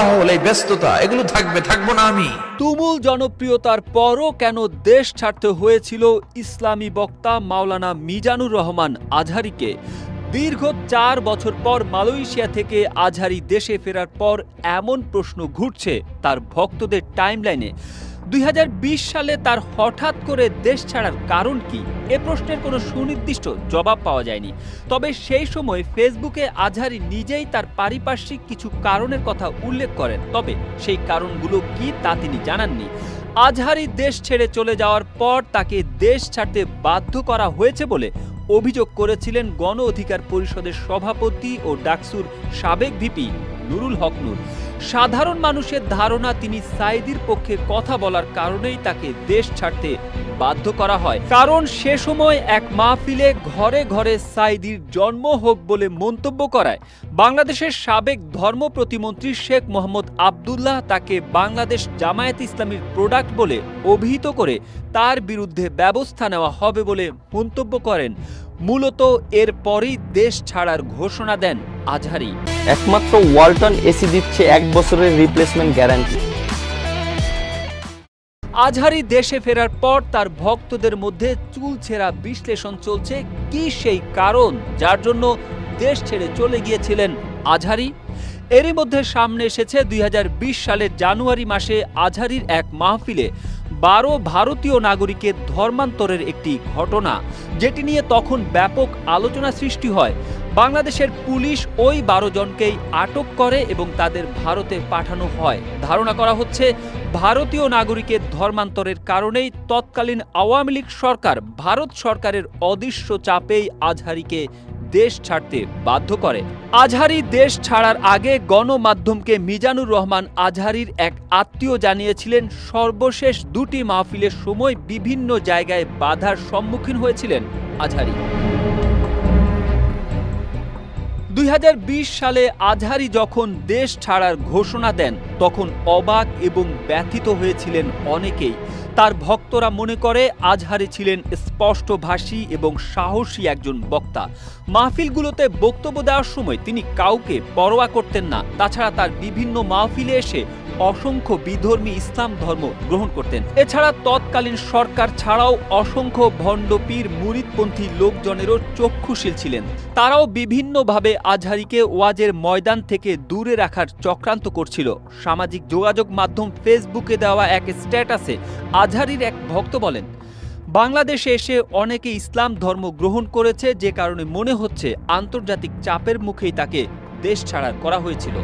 কোলাহল, এই ব্যস্ততা, এগুলো থাকবো না আমি। তুমুল জনপ্রিয়তার পরও কেন দেশ ছাড়তে হয়েছিল ইসলামী বক্তা মাওলানা মিজানুর রহমান আজহারীকে? দীর্ঘ 4 বছর পর মালয়েশিয়া থেকে আজহারী দেশে ফেরার পর এমন প্রশ্ন ঘুরছে তার ভক্তদের টাইমলাইনে। 2020 সালে তার হঠাৎ করে দেশ ছাড়ার কারণ কি? এ প্রশ্নের কোনো সুনির্দিষ্ট জবাব পাওয়া যায়নি। তবে সেই সময় ফেসবুকে আজহারী নিজেই তার পারিপার্শ্বিক কিছু কারণের কথা উল্লেখ করেন, তবে সেই কারণগুলো কি তা তিনি জানাননি। আজহারী দেশ ছেড়ে চলে যাওয়ার পর তাকে দেশ ছাড়তে বাধ্য করা হয়েছে বলে অভিযোগ করেছিলেন গণ অধিকার পরিষদের সভাপতি ও ডাকসুর সাবেক ভিপি নুরুল হক নূর। সাধারণ মানুষের ধারণা তিনি সাঈদীর পক্ষে কথা বলার কারণেই তাকে দেশ ছাড়তে বাধ্য করা হয়, কারণ সে সময় এক মাহফিলে ঘরে ঘরে সাঈদীর জন্ম হোক বলে মন্তব্য করায় বাংলাদেশের সাবেক ধর্ম প্রতিমন্ত্রী শেখ মোহাম্মদ আবদুল্লাহ তাকে বাংলাদেশ জামায়াতে ইসলামীর প্রোডাক্ট বলে অভিহিত করে তার বিরুদ্ধে ব্যবস্থা নেওয়া হবে বলে মন্তব্য করেন। মূলত এরপরই দেশ ছাড়ার ঘোষণা দেন আজহারী। একমাত্র ওয়ালটন এসি দিচ্ছে 1 বছরের রিপ্লেসমেন্ট গ্যারান্টি। আজহারী দেশে ফেরার পর তার ভক্তদের মধ্যে চুলছেরা বিশ্লেষণ চলছে। কি সেই কারণ যার জন্য দেশ ছেড়ে চলে গিয়েছিলেন আজহারী? এরই মধ্যে সামনে এসেছে 2020 সালের জানুয়ারি মাসে আজহারীর এক মাহফিলে 12 ভারতীয় নাগরিকের ধর্মান্তরের একটি ঘটনা, যেটি নিয়ে তখন ব্যাপক আলোচনা সৃষ্টি হয়। বাংলাদেশের পুলিশ ওই 12 জনকেই আটক করে এবং তাদের ভারতে পাঠানো হয়। ধারণা করা হচ্ছে ভারতীয় নাগরিকের ধর্মান্তরের কারণেই তৎকালীন আওয়ামী লীগ সরকার ভারত সরকারের অদৃশ্য চাপেই আজহারীকে দেশ ছাড়তে বাধ্য করে। আজহারী দেশ ছাড়ার আগে গণমাধ্যমকে মিজানুর রহমান আজহারীর এক আত্মীয় জানিয়েছিলেন, সর্বশেষ 2টি মাহফিলের সময় বিভিন্ন জায়গায় বাধার সম্মুখীন হয়েছিলেন আজহারী। 2020 সালে আজহারী যখন দেশ ছাড়ার ঘোষণা দেন তখন অবাক এবং ব্যথিত হয়েছিলেন অনেকেই। তার ভক্তরা মনে করে আজহারী ছিলেন স্পষ্টভাষী এবং সাহসী একজন বক্তা। মাহফিলগুলোতে বক্তব্য দেওয়ার সময় তিনি কাউকে পরোয়া করতেন না। তাছাড়া তার বিভিন্ন মাহফিলে এসে অসংখ্য বিধর্মী ইসলাম ধর্ম গ্রহণ করতেন। এছাড়া তৎকালীন সরকার ছাড়াও অসংখ্য ভণ্ডপীর মুরিদপন্থী লোকজনেরও চক্ষুশীল ছিলেন। তারাও বিভিন্নভাবে আজহারীকে ওয়াজের ময়দান থেকে দূরে রাখার চক্রান্ত করছিল। সামাজিক যোগাযোগ মাধ্যম ফেসবুকে দেওয়া এক স্ট্যাটাসে আজহারীর এক ভক্ত বলেন, বাংলাদেশে এসে অনেকে ইসলাম ধর্ম গ্রহণ করেছে, যে কারণে মনে হচ্ছে আন্তর্জাতিক চাপের মুখেই তাকে দেশ ছাড়া করা হয়েছিল।